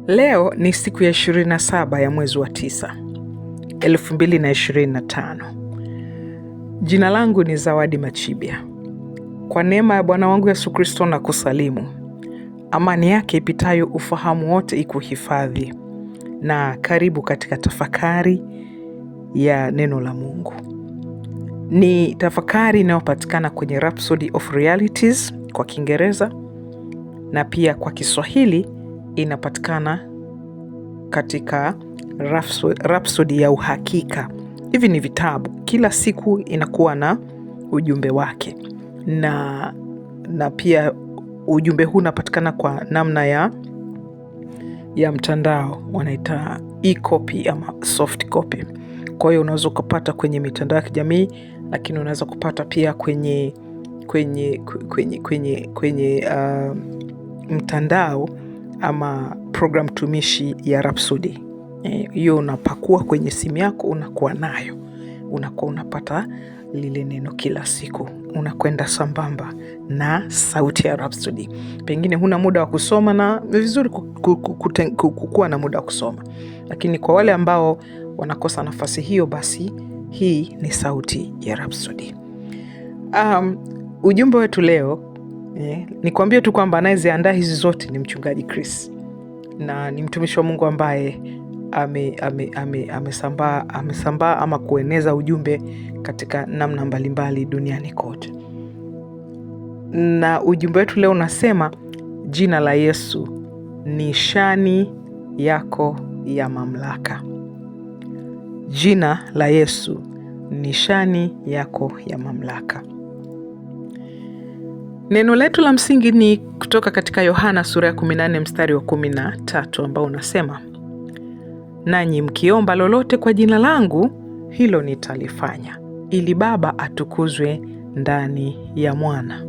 Leo ni siku ya 27 ya mwezi wa 9, 2025. Jina langu ni Zawadi Machibia. Kwa neema ya Bwana wangu Yesu Kristo na kusalimu. Amani yake ipitayo ufahamu wote ikuhifadhi. Na karibu katika tafakari ya neno la Mungu. Ni tafakari inayopatikana kwenye Rhapsody of Realities kwa Kiingereza, na pia kwa Kiswahili inapatikana katika Rhapsody ya Uhakika. Hivi ni vitabu, kila siku inakuwa na ujumbe wake, na pia ujumbe huu unapatikana kwa namna ya mtandao, wanaita e-copy ama soft copy. Kwa hiyo unaweza kupata kwenye mitandao ya kijamii, lakini unaweza kupata pia kwenye mtandao ama program tumishi ya Rhapsody. Hiyo unapakua kwenye simu yako, unakuwa nayo, unakuwa unapata lile neno kila siku, unakwenda sambamba na sauti ya Rhapsody. Pengine huna muda wa kusoma, na vizuri kukuwa na muda wa kusoma, lakini kwa wale ambao wanakosa nafasi hiyo, basi hii ni sauti ya Rhapsody. Ujumbe wetu leo, nikwambie tu kwamba anayeziandaa hizi zote ni mchungaji Chris, na ni mtumishi wa Mungu ambaye amesambaa ama kueneza ujumbe katika namna mbalimbali duniani kote. Na ujumbe wetu leo unasema, jina la Yesu nishani yako ya mamlaka. Jina la Yesu nishani yako ya mamlaka. Neno letu la msingi ni kutoka katika Yohana sura ya 14 mstari wa 13, ambao unasema, nanyi mkiomba lolote kwa jina langu, hilo nitalifanya, ili Baba atukuzwe ndani ya Mwana.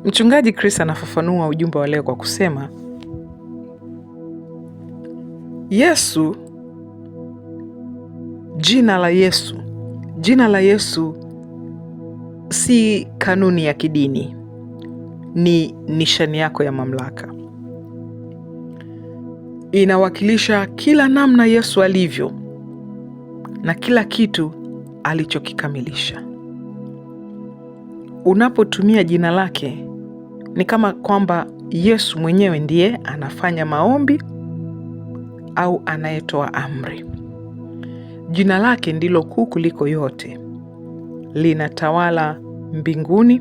Mchungaji Chris anafafanua ujumbe wa leo kwa kusema, Yesu, jina la Yesu si kanuni ya kidini, ni nishani yako ya mamlaka. Inawakilisha kila namna Yesu alivyo na kila kitu alichokikamilisha. Unapotumia jina lake, ni kama kwamba Yesu mwenyewe ndiye anafanya maombi au anayetoa amri. Jina lake ndilo kuu kuliko yote, linatawala mbinguni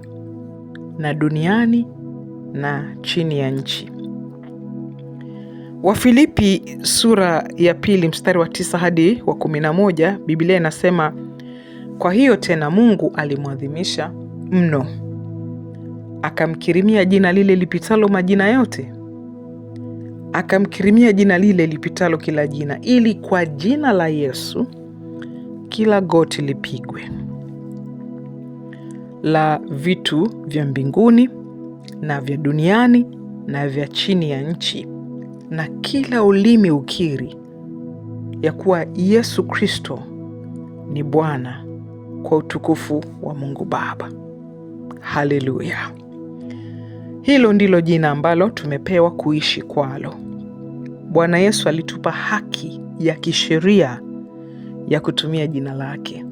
na duniani na chini ya nchi. Wafilipi sura ya 2 mstari wa 9 hadi wa 11, Biblia inasema, kwa hiyo tena Mungu alimwadhimisha mno, akamkirimia jina lile lipitalo majina yote, akamkirimia jina lile lipitalo kila jina, ili kwa jina la Yesu kila goti lipigwe, la vitu vya mbinguni na vya duniani na vya chini ya nchi, na kila ulimi ukiri ya kuwa Yesu Kristo ni Bwana, kwa utukufu wa Mungu Baba. Haleluya! Hilo ndilo jina ambalo tumepewa kuishi kwalo. Bwana Yesu alitupa haki ya kisheria ya kutumia jina lake.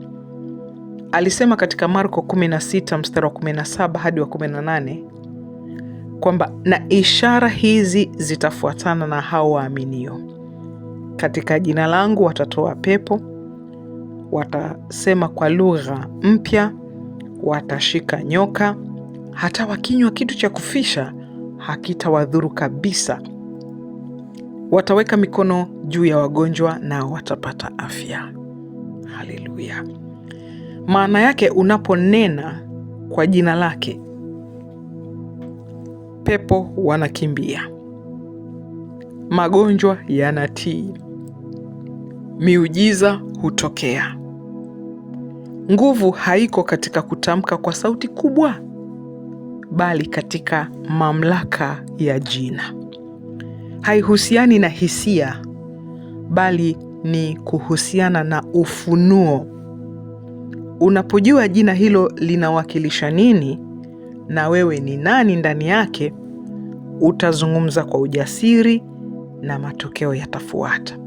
Alisema katika Marko 16 mstari wa 17 hadi wa 18 kwamba, na ishara hizi zitafuatana na hao waaminio, katika jina langu watatoa pepo, watasema kwa lugha mpya, watashika nyoka, hata wakinywa kitu cha kufisha hakitawadhuru kabisa, wataweka mikono juu ya wagonjwa nao watapata afya. Haleluya! Maana yake, unaponena kwa jina lake, pepo wanakimbia, magonjwa yanatii, miujiza hutokea. Nguvu haiko katika kutamka kwa sauti kubwa, bali katika mamlaka ya jina. Haihusiani na hisia, bali ni kuhusiana na ufunuo. Unapojua jina hilo linawakilisha nini na wewe ni nani ndani yake, utazungumza kwa ujasiri na matokeo yatafuata.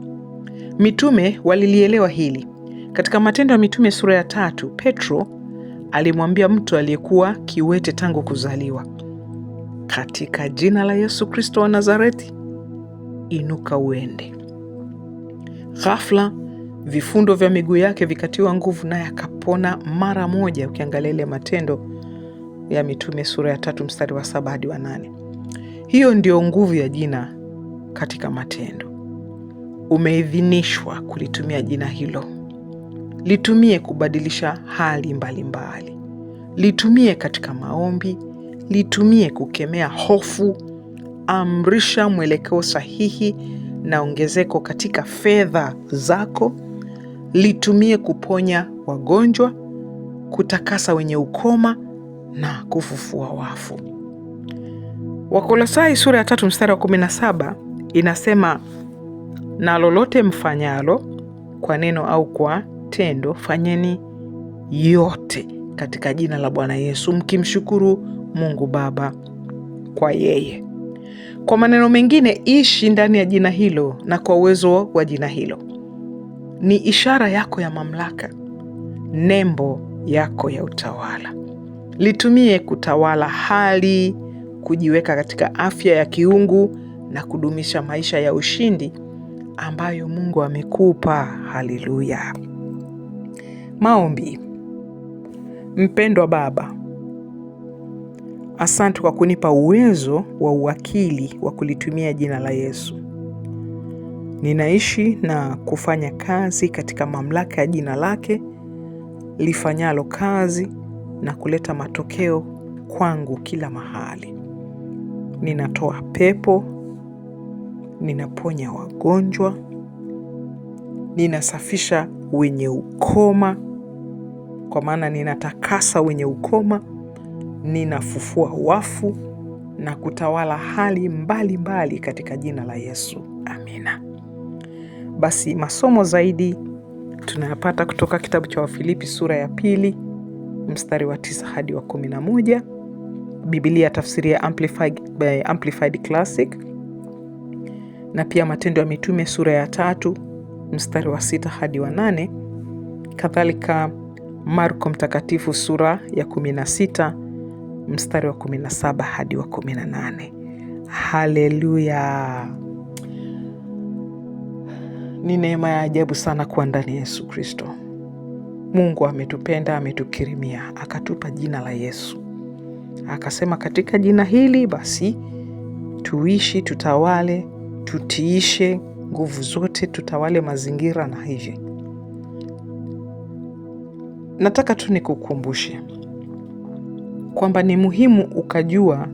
Mitume walilielewa hili. Katika Matendo ya Mitume sura ya 3, Petro alimwambia mtu aliyekuwa kiwete tangu kuzaliwa, katika jina la Yesu Kristo wa Nazareti, inuka uende. Ghafla vifundo vya miguu yake vikatiwa nguvu, naye akapona mara moja. Ukiangalia ile Matendo ya Mitume sura ya 3 mstari wa 7 hadi wa 8. Hiyo ndio nguvu ya jina katika matendo. Umeidhinishwa kulitumia jina hilo. Litumie kubadilisha hali mbalimbali. Litumie katika maombi, litumie kukemea hofu, amrisha mwelekeo sahihi na ongezeko katika fedha zako. Litumie kuponya wagonjwa, kutakasa wenye ukoma na kufufua wafu. Wakolosai sura ya 3 mstari wa 17 inasema, na lolote mfanyalo kwa neno au kwa tendo, fanyeni yote katika jina la Bwana Yesu, mkimshukuru Mungu Baba kwa yeye. Kwa maneno mengine, ishi ndani ya jina hilo na kwa uwezo wa jina hilo. Ni ishara yako ya mamlaka, nembo yako ya utawala. Litumie kutawala hali, kujiweka katika afya ya kiungu na kudumisha maisha ya ushindi ambayo Mungu amekupa. Haleluya. Maombi. Mpendwa Baba, asante kwa kunipa uwezo wa uwakili wa kulitumia jina la Yesu. Ninaishi na kufanya kazi katika mamlaka ya jina lake, lifanyalo kazi na kuleta matokeo kwangu kila mahali. Ninatoa pepo, ninaponya wagonjwa, ninasafisha wenye ukoma, kwa maana ninatakasa wenye ukoma, ninafufua wafu na kutawala hali mbalimbali katika jina la Yesu. Amina. Basi masomo zaidi tunayapata kutoka kitabu cha Wafilipi sura ya 2 mstari wa 9 hadi wa 11, Biblia tafsiri ya Amplified Classic, na pia Matendo ya Mitume sura ya 3 mstari wa 6 hadi wa 8, kadhalika Marko mtakatifu sura ya 16 mstari wa 17 hadi wa 18. Haleluya. Ni neema ya ajabu sana kuwa ndani ya Yesu Kristo. Mungu ametupenda, ametukirimia, akatupa jina la Yesu. Akasema katika jina hili basi tuishi, tutawale, tutiishe nguvu zote, tutawale mazingira na hivi. Nataka tu nikukumbushe kwamba ni muhimu ukajua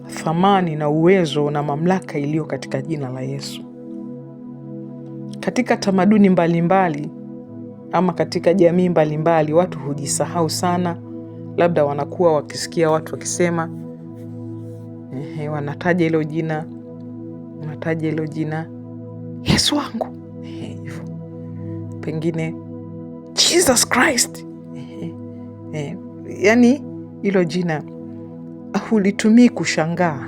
thamani na uwezo na mamlaka iliyo katika jina la Yesu. Katika tamaduni mbalimbali ama katika jamii mbalimbali, watu hujisahau sana. Labda wanakuwa wakisikia watu wakisema wanataja hilo jina, Yesu wangu, hivyo pengine Jesus Christ. Yani hilo jina hulitumii kushangaa.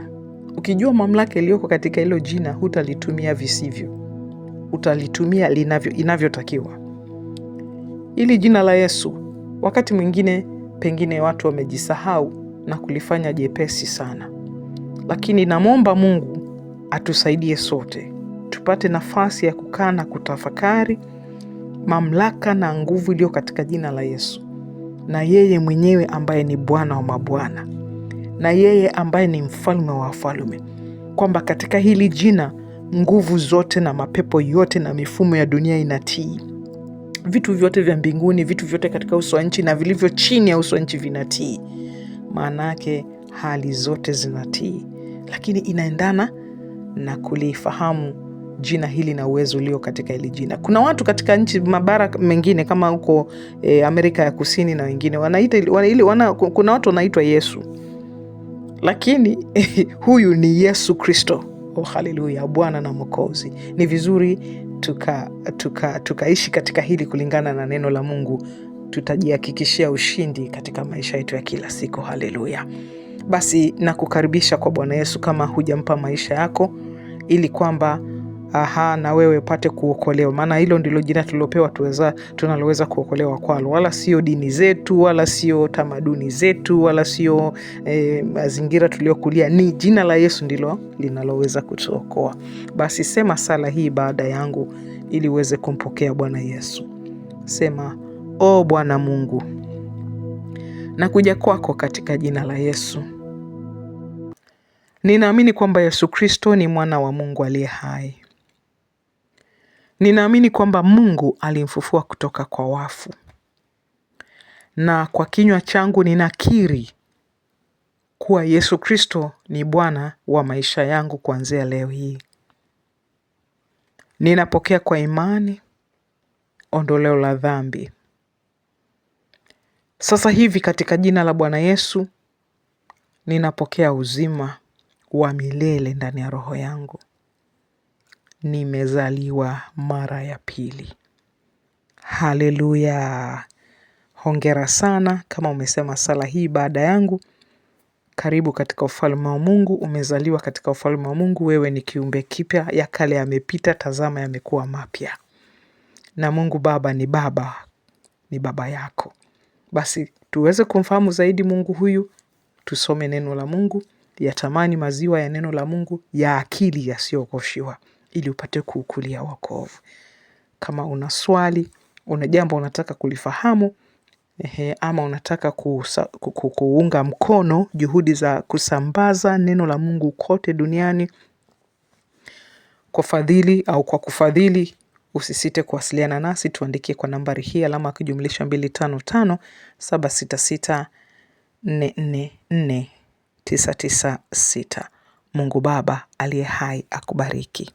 Ukijua mamlaka iliyoko katika hilo jina, hutalitumia visivyo, utalitumia inavyotakiwa. Ili jina la Yesu, wakati mwingine pengine watu wamejisahau na kulifanya jepesi sana, lakini namwomba Mungu atusaidie sote tupate nafasi ya kukaa na kutafakari mamlaka na nguvu iliyo katika jina la Yesu, na yeye mwenyewe ambaye ni Bwana wa mabwana, na yeye ambaye ni mfalme wa wafalme, kwamba katika hili jina nguvu zote na mapepo yote na mifumo ya dunia inatii. Vitu vyote vya mbinguni, vitu vyote katika uso wa nchi na vilivyo chini ya uso wa nchi vinatii. Maana yake hali zote zinatii, lakini inaendana na kulifahamu jina hili na uwezo ulio katika hili jina. Kuna watu katika nchi mabara mengine kama huko Amerika ya Kusini na wengine kuna watu wanaitwa Yesu, lakini huyu ni Yesu Kristo. Oh, haleluya, Bwana na Mwokozi. Ni vizuri tukaishi katika hili kulingana na neno la Mungu. Tutajihakikishia ushindi katika maisha yetu ya kila siku. Haleluya. Basi nakukaribisha kwa Bwana Yesu kama hujampa maisha yako, ili kwamba na wewe upate kuokolewa. Maana hilo ndilo jina tulilopewa tunaloweza kuokolewa kwalo, wala sio dini zetu, wala sio tamaduni zetu, wala sio mazingira tuliokulia. Ni jina la Yesu ndilo linaloweza kutuokoa. Basi sema sala hii baada yangu ili uweze kumpokea Bwana Yesu. Sema: O Bwana Mungu, nakuja kwako katika jina la Yesu. Ninaamini kwamba Yesu Kristo ni mwana wa Mungu aliye hai. Ninaamini kwamba Mungu alimfufua kutoka kwa wafu. Na kwa kinywa changu ninakiri kuwa Yesu Kristo ni Bwana wa maisha yangu kuanzia leo hii. Ninapokea kwa imani ondoleo la dhambi. Sasa hivi katika jina la Bwana Yesu ninapokea uzima wa milele ndani ya roho yangu. Nimezaliwa mara ya pili. Haleluya! Hongera sana kama umesema sala hii baada yangu. Karibu katika ufalme wa Mungu. Umezaliwa katika ufalme wa Mungu. Wewe ni kiumbe kipya, ya kale yamepita, tazama yamekuwa mapya. Na Mungu Baba ni baba yako. Basi tuweze kumfahamu zaidi Mungu huyu, tusome neno la Mungu, yatamani maziwa ya neno la Mungu ya akili yasiyokoshiwa, ili upate kuukulia wokovu. Kama una swali, una jambo unataka kulifahamu, ama unataka kuunga mkono juhudi za kusambaza neno la Mungu kote duniani kwa fadhili au kwa kufadhili, usisite kuwasiliana nasi. Tuandikie kwa nambari hii alama kujumlisha 255 766 444 996. Mungu Baba aliye hai akubariki.